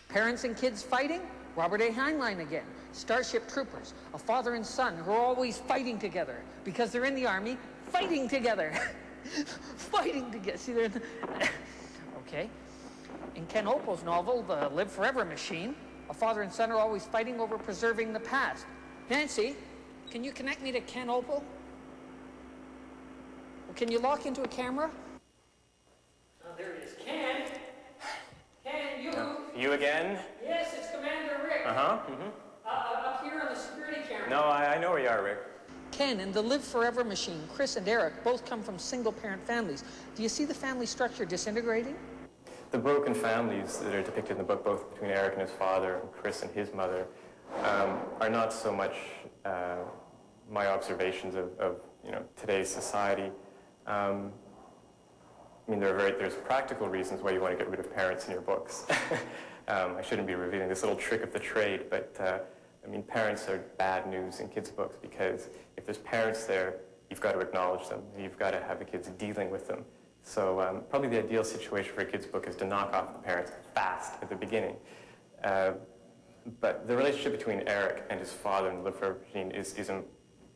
Parents and kids fighting? Robert A. Heinlein again. Starship Troopers, a father and son who are always fighting together because they're in the army, fighting together. Fighting together. See, they're okay. In Ken Opal's novel, The Live Forever Machine, a father and son are always fighting over preserving the past. Nancy, can you connect me to Ken Opal? Well, can you lock into a camera? Oh, there it is. Ken? Ken, you? You again? Yes, it's Commander Rick. Uh-huh. Up here on the security camera. No, I know where you are, Rick. Ken and the Live Forever Machine, Chris and Eric, both come from single-parent families. Do you see the family structure disintegrating? The broken families that are depicted in the book, both between Eric and his father and Chris and his mother, are not so much my observations of today's society. I mean, there's practical reasons why you want to get rid of parents in your books. I shouldn't be revealing this little trick of the trade, but I mean, parents are bad news in kids' books because if there's parents there, you've got to acknowledge them. You've got to have the kids dealing with them. So probably the ideal situation for a kid's book is to knock off the parents fast at the beginning. But the relationship between Eric and his father in the Live Forever Machine is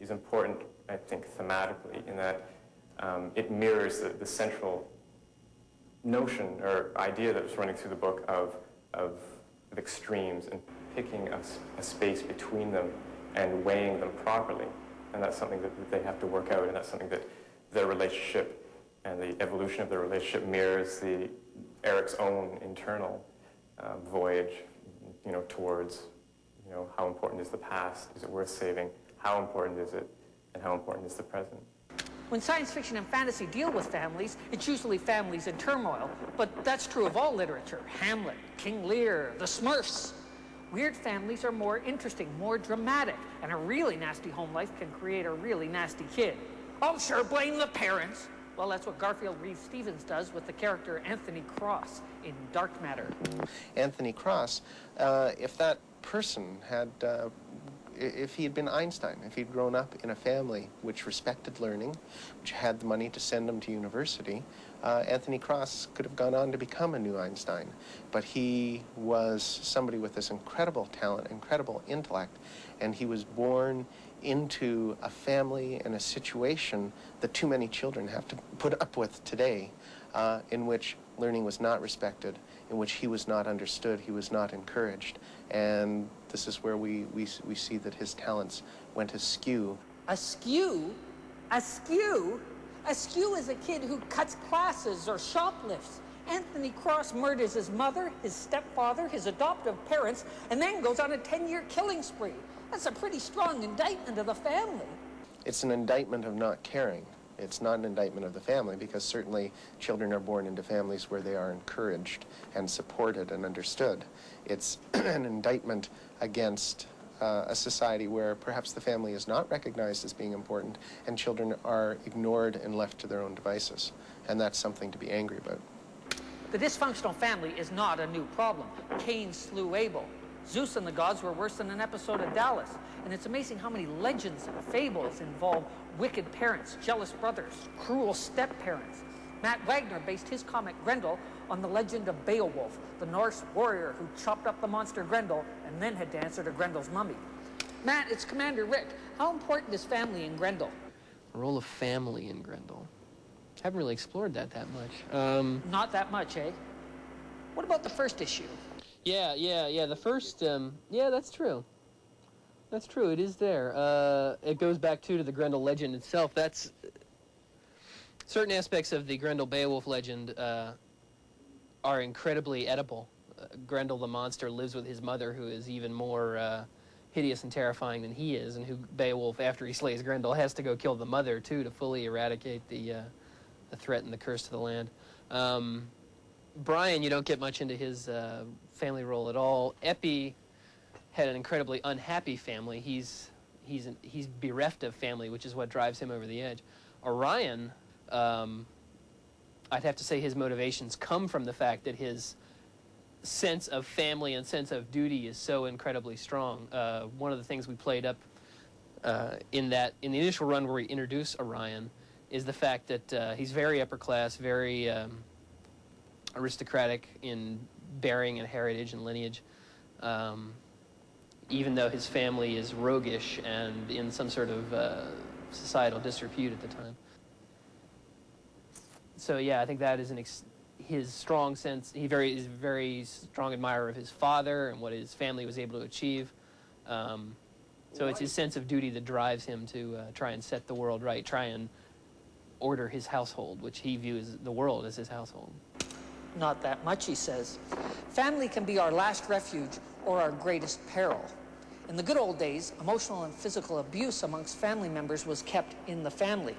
important, I think, thematically, in that it mirrors the central notion or idea that was running through the book of extremes and picking a space between them and weighing them properly. And that's something that they have to work out, and that's something that their relationship and the evolution of their relationship mirrors Eric's own internal voyage, towards, how important is the past? Is it worth saving? How important is it? And how important is the present? When science fiction and fantasy deal with families, it's usually families in turmoil. But that's true of all literature. Hamlet, King Lear, the Smurfs. Weird families are more interesting, more dramatic, and a really nasty home life can create a really nasty kid. Oh, sure, blame the parents. Well, that's what Garfield Reeves-Stevens does with the character Anthony Cross in Dark Matter. Anthony Cross, if that person had, if he had been Einstein, if he'd grown up in a family which respected learning, which had the money to send him to university, Anthony Cross could have gone on to become a new Einstein. But he was somebody with this incredible talent, incredible intellect, and he was born into a family and a situation that too many children have to put up with today, in which learning was not respected, in which he was not understood, he was not encouraged. And this is where we see that his talents went askew. Askew? Askew? Askew is a kid who cuts classes or shoplifts. Anthony Cross murders his mother, his stepfather, his adoptive parents, and then goes on a 10-year killing spree. That's a pretty strong indictment of the family. It's an indictment of not caring. It's not an indictment of the family, because certainly children are born into families where they are encouraged and supported and understood. It's an indictment against a society where perhaps the family is not recognized as being important and children are ignored and left to their own devices. And that's something to be angry about. The dysfunctional family is not a new problem. Cain slew Abel. Zeus and the gods were worse than an episode of Dallas. And it's amazing how many legends and fables involve wicked parents, jealous brothers, cruel step-parents. Matt Wagner based his comic Grendel on the legend of Beowulf, the Norse warrior who chopped up the monster Grendel and then had to answer to Grendel's mummy. Matt, it's Commander Rick. How important is family in Grendel? The role of family in Grendel. Haven't really explored that much. Not that much, eh? What about the first issue? Yeah, the first, yeah, that's true. That's true, it is there. It goes back, to the Grendel legend itself. That's... Certain aspects of the Grendel-Beowulf legend are incredibly edible. Grendel the monster lives with his mother, who is even more hideous and terrifying than he is, and who Beowulf, after he slays Grendel, has to go kill the mother, too, to fully eradicate the threat and the curse to the land. Brian, you don't get much into his family role at all. Epi had an incredibly unhappy family. He's bereft of family, which is what drives him over the edge. Orion, I'd have to say his motivations come from the fact that his sense of family and sense of duty is so incredibly strong. One of the things we played up in the initial run where we introduce Orion is the fact that he's very upper class, very aristocratic in bearing and heritage and lineage, even though his family is roguish and in some sort of societal disrepute at the time. So yeah, I think that is his strong sense. He is very strong admirer of his father and what his family was able to achieve. So it's his sense of duty that drives him to try and set the world right, try and order his household, which he views the world as his household. Not that much, he says. Family can be our last refuge or our greatest peril. In the good old days, emotional and physical abuse amongst family members was kept in the family.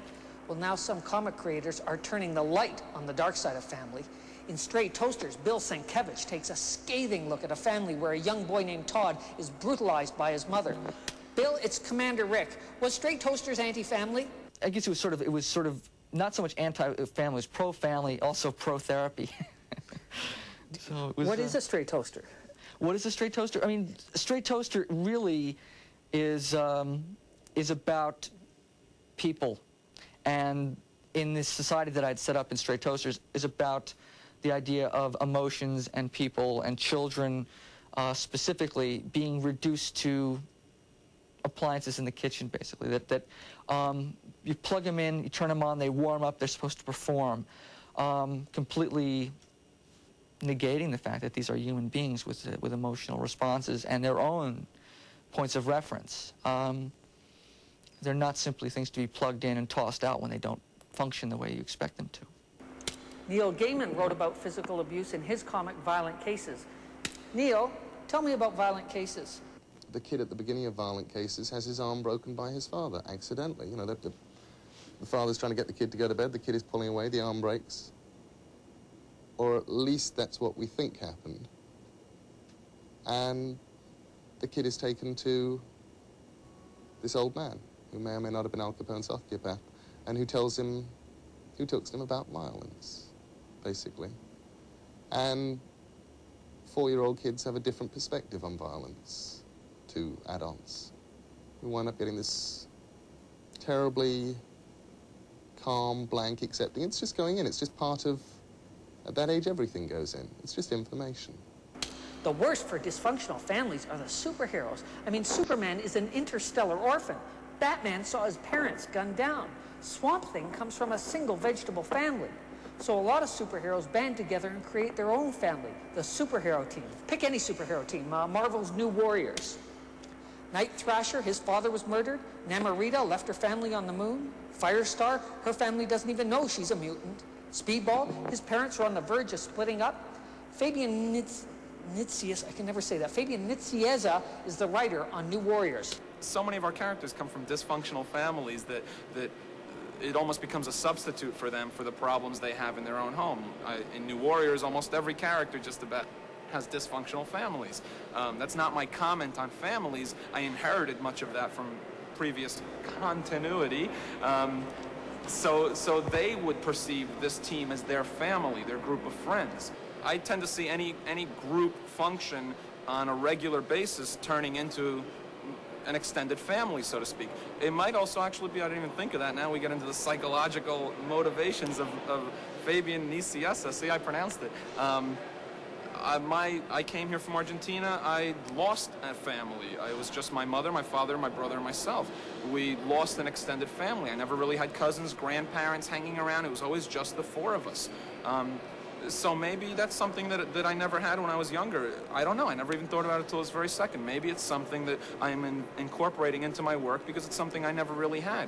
Well, now some comic creators are turning the light on the dark side of family. In Stray Toasters, Bill Sienkiewicz takes a scathing look at a family where a young boy named Todd is brutalized by his mother. Bill, it's Commander Rick. Was Stray Toasters anti-family? I guess it was sort of not so much anti-family, it was pro-family, also pro-therapy. So it was, what is a stray toaster? What is a stray toaster? I mean, a stray toaster really is about people. And in this society that I'd set up in Stray Toasters is about the idea of emotions and people and children specifically being reduced to appliances in the kitchen, basically. That you plug them in, you turn them on, they warm up, they're supposed to perform, completely negating the fact that these are human beings with emotional responses and their own points of reference. They're not simply things to be plugged in and tossed out when they don't function the way you expect them to. Neil Gaiman wrote about physical abuse in his comic Violent Cases. Neil, tell me about Violent Cases. The kid at the beginning of Violent Cases has his arm broken by his father, accidentally. You know, the father's trying to get the kid to go to bed, the kid is pulling away, the arm breaks. Or at least that's what we think happened. And the kid is taken to this old man, who may or may not have been Al Capone's sociopath, and who talks to him about violence, basically. And 4-year-old kids have a different perspective on violence to adults. We wind up getting this terribly calm, blank, accepting. It's just going in. It's just part of, at that age, everything goes in. It's just information. The worst for dysfunctional families are the superheroes. I mean, Superman is an interstellar orphan. Batman saw his parents gunned down. Swamp Thing comes from a single vegetable family. So a lot of superheroes band together and create their own family, the superhero team. Pick any superhero team, Marvel's New Warriors. Night Thrasher, his father was murdered. Namorita left her family on the moon. Firestar, her family doesn't even know she's a mutant. Speedball, his parents are on the verge of splitting up. Fabian Nicieza, I can never say that. Fabian Nicieza is the writer on New Warriors. So many of our characters come from dysfunctional families that it almost becomes a substitute for them for the problems they have in their own home. In New Warriors, almost every character just about has dysfunctional families. That's not my comment on families. I inherited much of that from previous continuity. So they would perceive this team as their family, their group of friends. I tend to see any group function on a regular basis turning into an extended family, so to speak. It might also actually be, I didn't even think of that, now we get into the psychological motivations of Fabian Nicieza. See, I pronounced it. I came here from Argentina. I lost a family. It was just my mother, my father, my brother, and myself. We lost an extended family. I never really had cousins, grandparents hanging around. It was always just the 4 of us. So maybe that's something that I never had when I was younger. I don't know. I never even thought about it till this very second. Maybe it's something that I'm incorporating into my work because it's something I never really had.